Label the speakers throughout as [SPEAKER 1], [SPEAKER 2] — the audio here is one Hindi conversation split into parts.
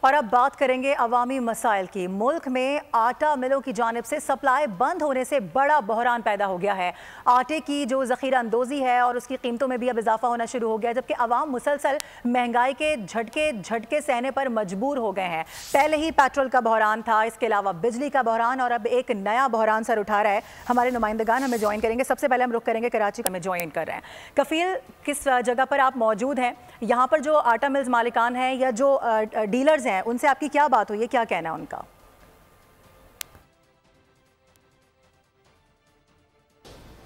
[SPEAKER 1] और अब बात करेंगे अवामी मसाइल की। मुल्क में आटा मिलों की जानिब से सप्लाई बंद होने से बड़ा बहरान पैदा हो गया है। आटे की जो ज़ख़ीरा अंदोज़ी है और उसकी कीमतों में भी अब इजाफा होना शुरू हो गया, जबकि अवाम मुसलसल महंगाई के झटके सहने पर मजबूर हो गए हैं। पहले ही पेट्रोल का बहरान था, इसके अलावा बिजली का बहरान, और अब एक नया बहरान सर उठा रहा है। हमारे नुमाइंदगान हमें ज्वाइन करेंगे। सबसे पहले हम रुख करेंगे कराची का, हमें ज्वाइन कर रहे हैं। कफील, किस जगह पर आप मौजूद हैं? यहाँ पर जो आटा मिल्स मालिकान हैं या जो डीलर्स हैं, उनसे आपकी क्या बात हुई है, क्या कहना है उनका?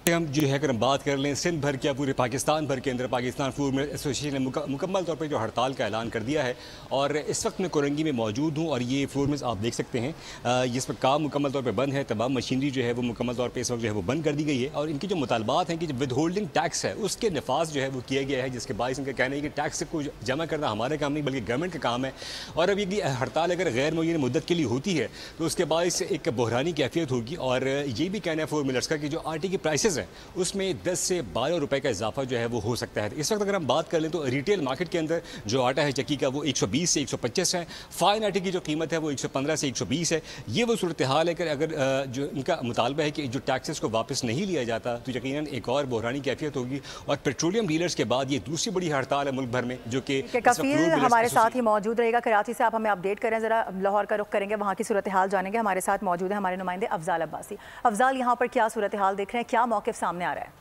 [SPEAKER 2] हम जो है अगर हम बात कर लें सिंध भर के या पूरे पाकिस्तान भर के अंदर पाकिस्तान फूड मिल एसोसिएशन ने मुकम्मल तौर पर जो हड़ताल का ऐलान कर दिया है, और इस वक्त मैं कोरंगी में मौजूद हूँ। और ये फूड मिल्स आप देख सकते हैं जिस पर काम मुकम्मल तौर पर बंद है। तमाम मशीनरी जो है वो मुकम्मल तौर पर इस वक्त जो है वो बंद कर दी गई है। और इनके जो मुतालबात हैं कि जो विद होल्डिंग टैक्स है उसके नफाज जो है वो किया गया है, जिसके बायस इनका कहना है कि टैक्स को जमा करना हमारा काम नहीं बल्कि गवर्नमेंट का काम है। और अब ये हड़ताल अगर गैर मुय्यन मुद्दत के लिए होती है तो उसके बायस एक बहरानी कैफियत होगी। और ये भी कहना है फूड मिलर्स का कि जो आटे की प्राइसेस हैं उसमें 10 से 12 रुपए का इजाफा जो है वो हो सकता है। इस वक्त अगर हम बात कर लें तो रिटेल मार्केट के अंदर जो आटा है चक्की का वो 120 से 125 है। फाइन आटे की जो कीमत है वो 115 से 120 है। ये वो सूरत हाल है कि अगर जो इनका मुतालबा है कि जो टैक्सेस को वापस नहीं लिया जाता तो यकीनन एक और बहरानी कैफियत होगी। और पेट्रोलियम डीलर्स के बाद ये दूसरी बड़ी हड़ताल है मुल्क भर में, जो कि
[SPEAKER 1] कफील हमारे साथ ही मौजूद रहेगा। कराची से आप हमें अपडेट करें, जरा लाहौर का रुख करेंगे, वहाँ की सूरत हाल जानेंगे। हमारे साथ मौजूद है हमारे नुमाइंदे अफजाल अब्बासी। अफजाल, यहाँ पर क्या सूरत हाल देख रहे हैं, क्या मौक़िफ़ सामने आ रहा है?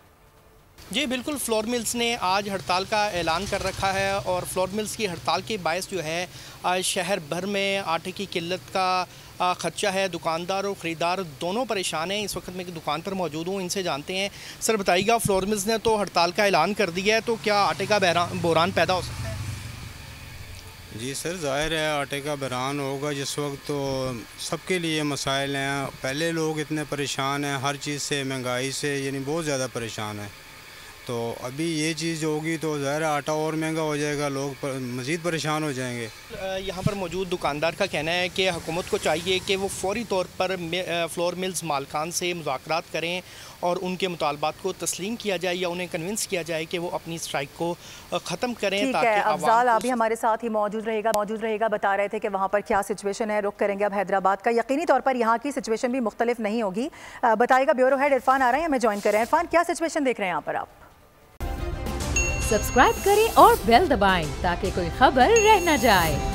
[SPEAKER 3] जी बिल्कुल, फ्लोर मिल्स ने आज हड़ताल का ऐलान कर रखा है। और फ्लोर मिल्स की हड़ताल के बायस जो है आज शहर भर में आटे की किल्लत का खदशा है। दुकानदार और ख़रीदार दोनों परेशान हैं। इस वक्त मैं दुकान पर मौजूद हूँ, इनसे जानते हैं। सर बताइएगा, फ्लोर मिल्स ने तो हड़ताल का ऐलान कर दिया है, तो क्या आटे का बहरान पैदा हो सकता है?
[SPEAKER 4] जी सर, ज़ाहिर है आटे का बहरान होगा। जिस वक्त तो सबके लिए मसाइल हैं। पहले लोग इतने परेशान हैं हर चीज़ से, महंगाई से, यानी बहुत ज़्यादा परेशान है। तो अभी ये चीज़ होगी तो ज़ाहिर आटा और महंगा हो जाएगा, लोग मज़ीद परेशान हो जाएंगे।
[SPEAKER 3] यहाँ पर मौजूद दुकानदार का कहना है कि हुकूमत को चाहिए कि वो फौरी तौर पर फ्लोर मिल्स मालकान से मुज़ाकरात करें और उनके मुतालबात को तस्लीम किया जाए या उन्हें कन्विंस किया जाए कि वो अपनी स्ट्राइक को ख़त्म करें।
[SPEAKER 1] ठीक है अफजाल, अभी हमारे साथ ही मौजूद रहेगा। बता रहे थे कि वहाँ पर क्या सिचुएशन है। रुख करेंगे अब हैदराबाद का। यकीनी तौर पर यहाँ की सिचुएशन भी मुख्तलिफ नहीं होगी। बताइएगा, ब्यूरो हेड इरफान आ रहे हैं, हमें ज्वाइन कर रहे हैं। इरफान, क्या सिचुएशन देख रहे हैं यहाँ पर आप?
[SPEAKER 5] सब्सक्राइब करें और बेल दबाएं ताकि कोई खबर रह न जाए।